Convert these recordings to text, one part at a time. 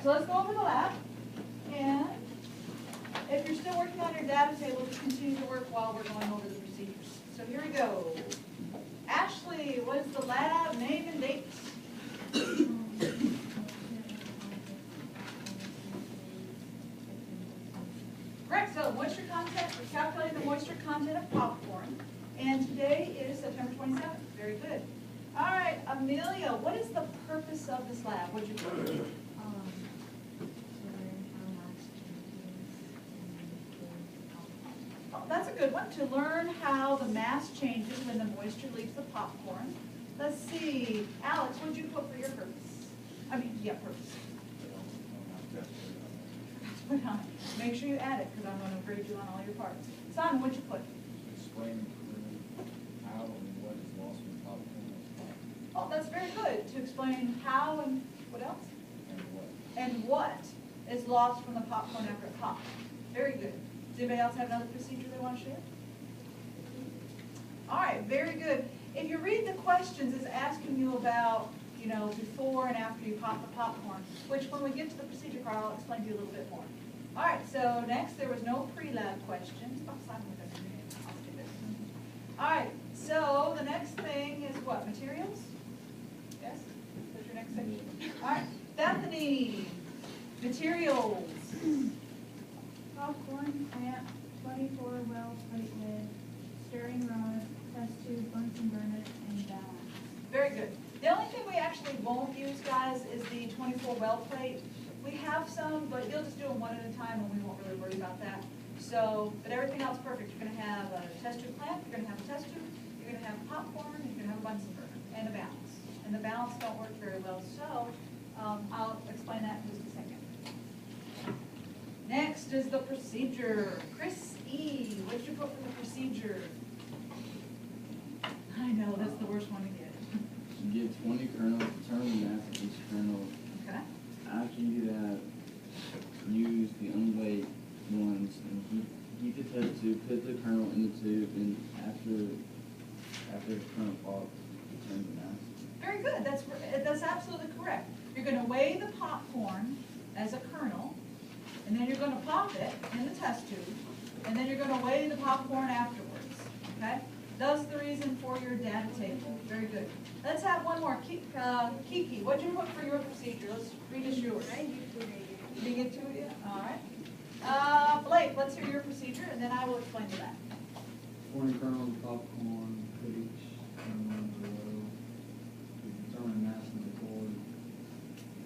so let's go over the lab. And if you're still working on your data table, just continue to work while we're going over the procedures. So here we go. Ashley, what is the lab name and date? Correct, so moisture content, we're calculating the moisture content of popcorn. And today is September 27th. Very good. All right, Amelia, what is the purpose of this lab? What'd you do? That's a good one, to learn how the mass changes when the moisture leaves the popcorn. Let's see, Alex, what'd you put for your purpose? Purpose. Make sure you add it, because I'm going to grade you on all your parts. Simon, what'd you put? Explain how and what is lost in popcorn. Oh, that's very good, to explain how and what else? And what. And what is lost from the popcorn after it pops. Very good. Does anybody else have another procedure they want to share? All right, very good. If you read the questions, it's asking you about, before and after you pop the popcorn, which when we get to the procedure card, I'll explain to you a little bit more. All right, so next, there was no pre-lab questions. Oh, Simon, I'll do this. All right, so the next thing is what? Materials? Yes? That's your next section? All right, Bethany, materials. Popcorn, plant, 24 well plate lid, stirring rod, test tube, Bunsen burner, and balance. Very good. The only thing we actually won't use, guys, is the 24 well plate. We have some, but you'll just do them one at a time, and we won't really worry about that. So, but everything else perfect. You're going to have a test tube clamp, you're going to have a test tube, you're going to have popcorn, you're going to have a Bunsen burner, and a balance. And the balance don't work very well, so I'll explain that in just a second. Next is the procedure. Chris E., what did you put for the procedure? I know, that's the worst one to get. You get 20 kernels, determine the mass of each kernel. Okay. After you do that, use the unweighed ones and heat the test tube, put the kernel in the tube, and after the kernel pops, determine the mass. Very good. That's absolutely correct. You're going to weigh the popcorn as a kernel, and then you're going to pop it in the test tube, and then you're going to weigh the popcorn afterwards. Okay? That's the reason for your data table. Very good. Let's have one more. Kiki, what did you put for your procedure? Let's read us yours. You didn't get to it yet? All right. Blake, let's hear your procedure, and then I will explain to that. 20 kernels of popcorn, put each kernel below, determine mass in the cord,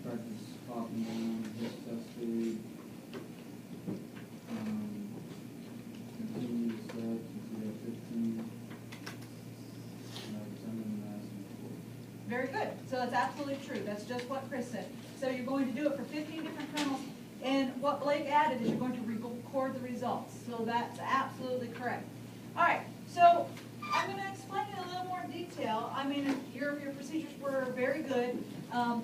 practice popping down, just test tube, continue the steps until you have 15, determine mass in the cord. Very good. So that's absolutely true. That's just what Chris said. So you're going to do it for 15 different kernels, and what Blake added is you're going to record the results. So that's absolutely correct. All right, so I'm going to explain in a little more detail. I mean, your procedures were very good.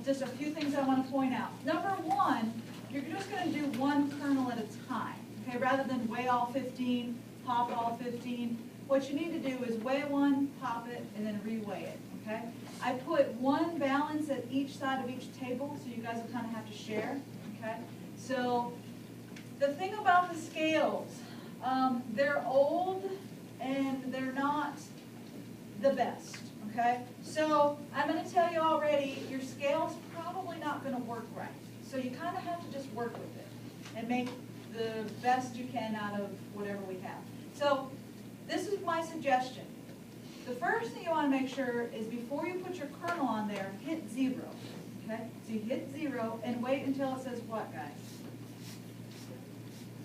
Just a few things I want to point out. Number one, you're just going to do one kernel at a time, okay? Rather than weigh all 15, pop all 15. What you need to do is weigh one, pop it, and then re-weigh it, okay? I put one balance at each side of each table, so you guys will kind of have to share, okay? So the thing about the scales, they're old and they're not the best, okay? So I'm going to tell you already, your scale's probably not going to work right. So you kind of have to just work with it and make the best you can out of whatever we have. So this is my suggestion. The first thing you want to make sure is before you put your kernel on there, hit 0, okay? So you hit 0 and wait until it says what, guys?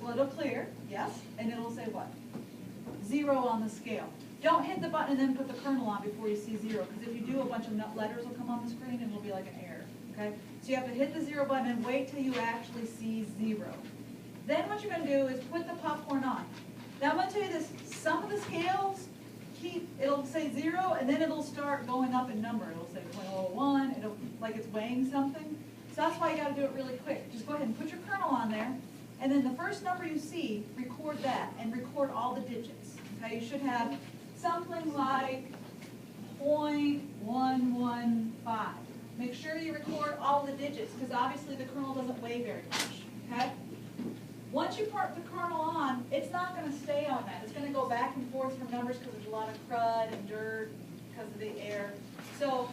Well, it'll clear, yes, and it'll say what? 0 on the scale. Don't hit the button and then put the kernel on before you see 0, because if you do, a bunch of letters will come on the screen and it'll be like an error, okay? So you have to hit the 0 button and wait till you actually see 0. Then what you're going to do is put the popcorn on. Now I'm going to tell you this, some of the scales, it'll say 0 and then it'll start going up in number. It'll say 0.01, it'll like it's weighing something. So that's why you got to do it really quick. Just go ahead and put your kernel on there, and then the first number you see, record that and record all the digits. Okay, you should have something like 0.115. make sure you record all the digits, because obviously the kernel doesn't weigh very much, okay? Once you put the kernel on, it's not gonna stay on that. It's gonna go back and forth from numbers because there's a lot of crud and dirt because of the air. So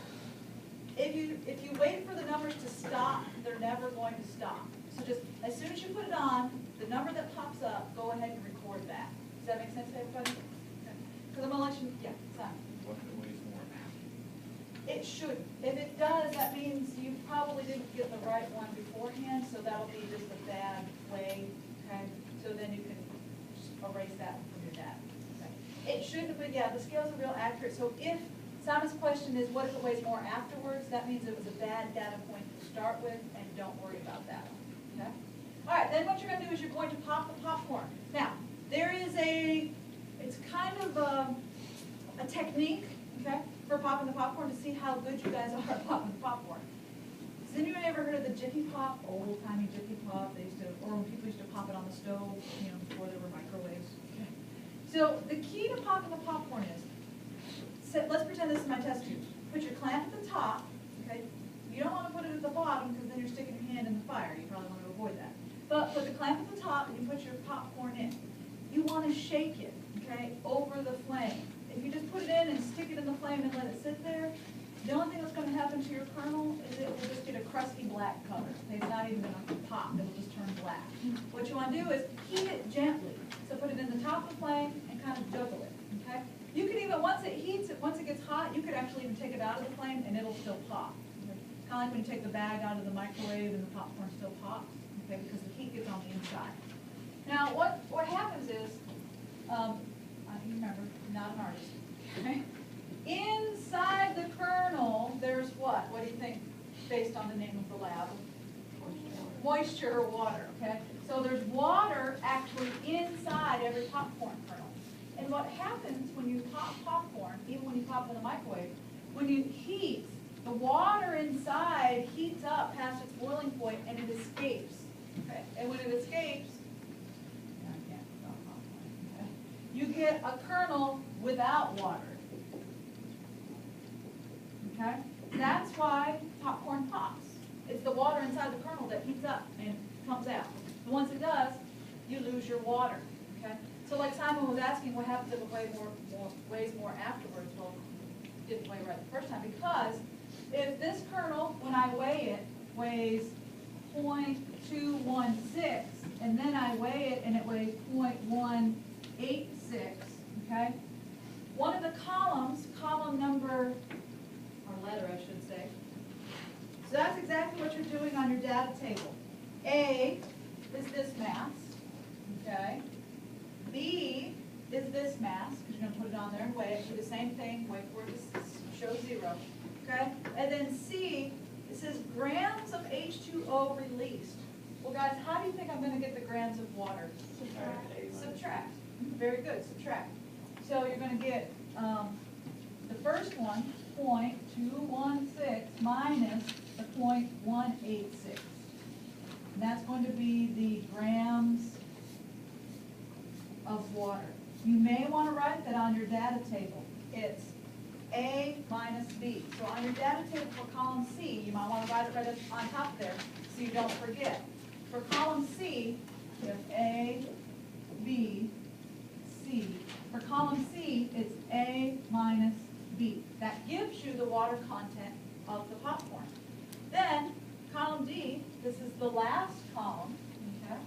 if you wait for the numbers to stop, they're never going to stop. So just, as soon as you put it on, the number that pops up, go ahead and record that. Does that make sense to everybody? Because I'm gonna let you, yeah, Simon. What if it weighs more? It should. If it does, that means you probably didn't get the right one beforehand, so that'll be just a bad way, okay? So then you can just erase that from your data. Okay. It should, but yeah, the scales are real accurate. So if Simon's question is, what if it weighs more afterwards? That means it was a bad data point to start with, and don't worry about that one, okay? All right, then what you're gonna do is you're going to pop the popcorn. Now, there is it's kind of a technique, okay, for popping the popcorn to see how good you guys are at popping the popcorn. Has anyone ever heard of the Jiffy Pop, old-timey Jiffy Pop? They used to, or when people used to pop it on the stove, you know, before there were microwaves. Okay. So the key to popping the popcorn is, let's pretend this is my test tube. Put your clamp at the top, okay? You don't want to put it at the bottom because then you're sticking your hand in the fire. You probably want to avoid that. But put the clamp at the top and you put your popcorn in. You want to shake it, okay, over the flame. If you just put it in and stick it in the flame and let it sit there, the only thing that's going to happen to your kernel is it will just get a crusty black color. Okay, it's not even going to pop, it will just turn black. What you want to do is heat it gently. So put it in the top of the flame and kind of juggle it, okay? You can even, once it gets hot, you could actually even take it out of the flame and it'll still pop. Okay? Kind of like when you take the bag out of the microwave and the popcorn still pops, okay, because the heat gets on the inside. Now, what happens is, you remember, I'm not an artist, okay? Inside the kernel, there's what? What do you think, based on the name of the lab? Moisture or water, okay? So there's water actually inside every popcorn kernel. And what happens when you pop popcorn, even when you pop it in the microwave, when you heat, the water inside heats up past its boiling point and it escapes, okay? And when it escapes, you get a kernel without water. Okay? That's why popcorn pops. It's the water inside the kernel that heats up and comes out. And once it does, you lose your water. Okay? So like Simon was asking, what happens if it weighs more afterwards? Well, it didn't weigh right the first time, because if this kernel, when I weigh it, weighs 0.216, and then I weigh it and it weighs 0.186, okay? One of the columns, column number, or letter I should say, so that's exactly what you're doing on your data table. A is this mass, okay? B is this mass, because you're going to put it on there and weigh it. Do the same thing, wait for it to show 0, okay? And then C, it says grams of H2O released. Well, guys, how do you think I'm going to get the grams of water? Subtract. Very good, subtract. So you're going to get the first one, 0.216 minus the 0.186. And that's going to be the grams of water. You may want to write that on your data table. It's A minus B. So on your data table for column C, you might want to write it right on top there so you don't forget. For column C, you have A, B, C. For column C, it's A minus B. That gives you the water content of the popcorn. Then, column D, this is the last column, okay?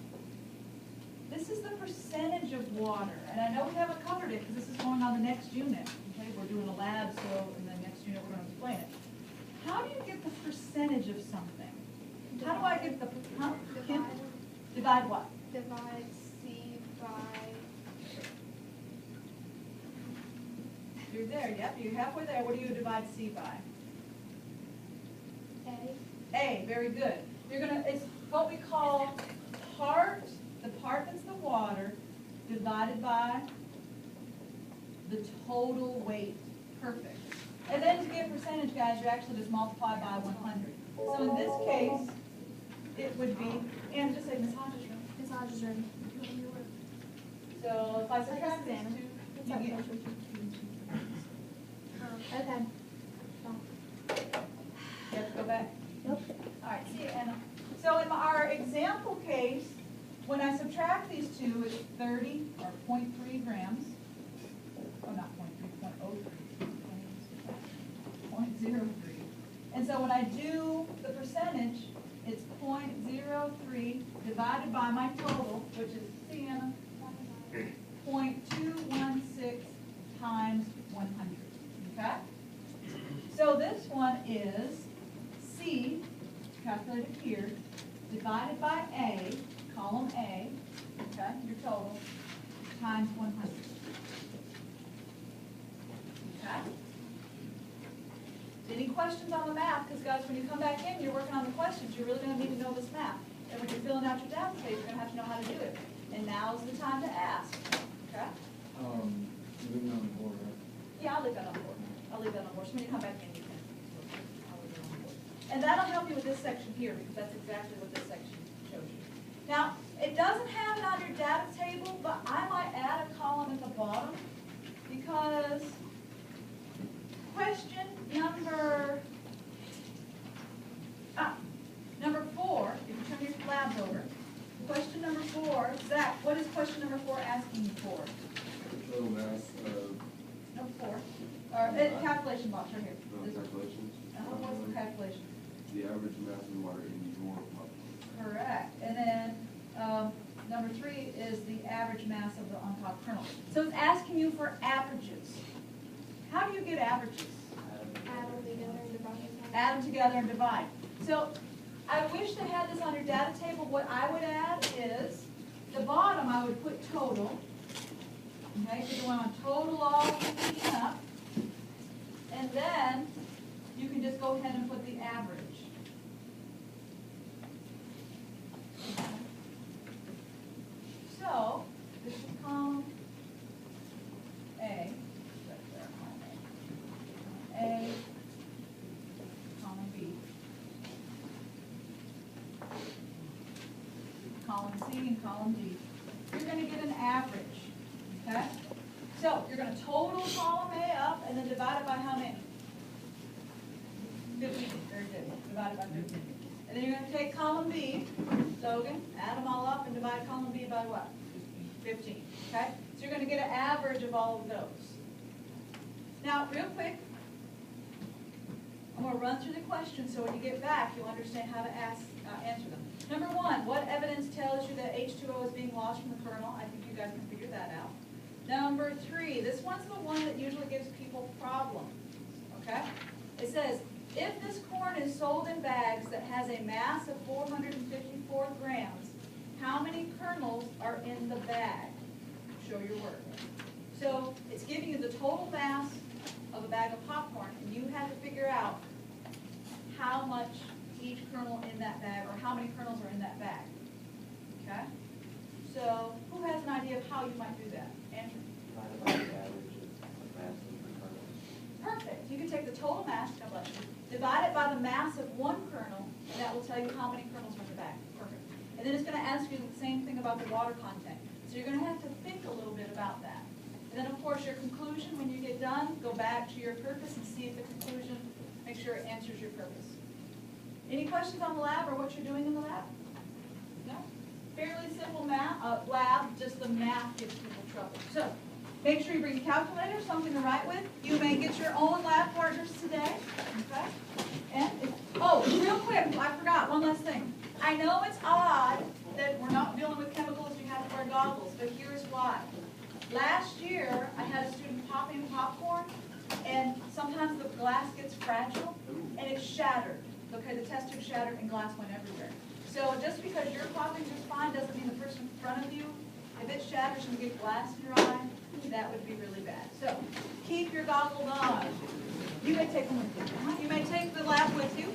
This is the percentage of water. And I know we haven't covered it because this is going on the next unit. Okay, we're doing a lab, so in the next unit we're going to explain it. How do you get the percentage of something? How do I get the, Kim? Divide what? Divide C by, You're there, yep, you're halfway there. What do you divide C by? A. A, very good. You're gonna, it's what we call the part that's the water divided by the total weight. Perfect. And then to get percentage, guys, you actually just multiply by 100. So in this case, it would be, and just say Miss Hodges room. Miss Hodges room. So if I subtract these two, you get, Okay. you have to go back. All right, see, and so in our example case, when I subtract these two, it's 30 or 0.3 grams. Oh, not 0.3, 0.03. And so when I do the percentage, it's 0.03 divided by my total, which is Sienna, 0.216 times 100. Okay? So this one is C, calculated here, divided by A, column A, okay, your total, times 100. Okay? Any questions on the math? Because guys, when you come back in, you're working on the questions, you're really going to need to know this math. And when you're filling out your data page, you're going to have to know how to do it. And now's the time to ask. Okay? Moving on the board, right? Yeah, I'll leave that on board. I'll leave that on board. So when you come back in, you can. I'll leave it on board. And that'll help you with this section here, because that's exactly what this section shows you. Now, it doesn't have it on your data table, but I might add a column at the bottom, because question number 4, if you turn your labs over, question number 4, Zach, what is question number 4 asking you for? Total mass of. Number 4, or calculation box right here. Calculations. What's the calculation? The average mass of water in your population. Correct. And then number 3 is the average mass of the on-top kernel. So it's asking you for averages. How do you get averages? Add them together and divide. So I wish they had this on your data table. What I would add is, the bottom I would put total. Okay, so you want to total all 15 up. And then you can just go ahead and put the average. So, this is column A. Right there, column A. Column B. Column C and column D. You're going to get an average. Okay? So, you're going to total column A up and then divide it by how many? 15. Very good. Divided by 15. And then you're going to take column B, Logan, add them all up and divide column B by what? 15. Okay? So you're going to get an average of all of those. Now, real quick, I'm going to run through the questions so when you get back, you'll understand how to answer them. Number 1, what evidence tells you that H2O is being lost from the kernel? I think you guys can figure that out. Number 3, this one's the one that usually gives people problems. Okay? It says, if this corn is sold in bags that has a mass of 454 grams, how many kernels are in the bag? Show your work. So it's giving you the total mass of a bag of popcorn, and you have to figure out how much each kernel in that bag, or how many kernels are in that bag. Okay? So who has an idea of how you might do that? Andrew? Divided by the average of mass of the kernels. Perfect. You can take the total mass, God bless you, divide it by the mass of one kernel, and that will tell you how many kernels are in the bag. Perfect. And then it's going to ask you the same thing about the water content. So you're going to have to think a little bit about that. And then, of course, your conclusion, when you get done, go back to your purpose and see if the conclusion, make sure it answers your purpose. Any questions on the lab or what you're doing in the lab? No? Fairly simple math, lab, just the math gives people trouble. So, make sure you bring a calculator, something to write with. You may get your own lab partners today. Okay? And real quick, I forgot one last thing. I know it's odd that we're not dealing with chemicals, you have to wear goggles, but here's why. Last year, I had a student popping popcorn, and sometimes the glass gets fragile, and it shattered. Okay, the test tube shattered and glass went everywhere. So just because you're popping just fine doesn't mean the person in front of you, if it shatters and you get glass in your eye, that would be really bad. So keep your goggles on. You may take them with you. You may take the lab with you.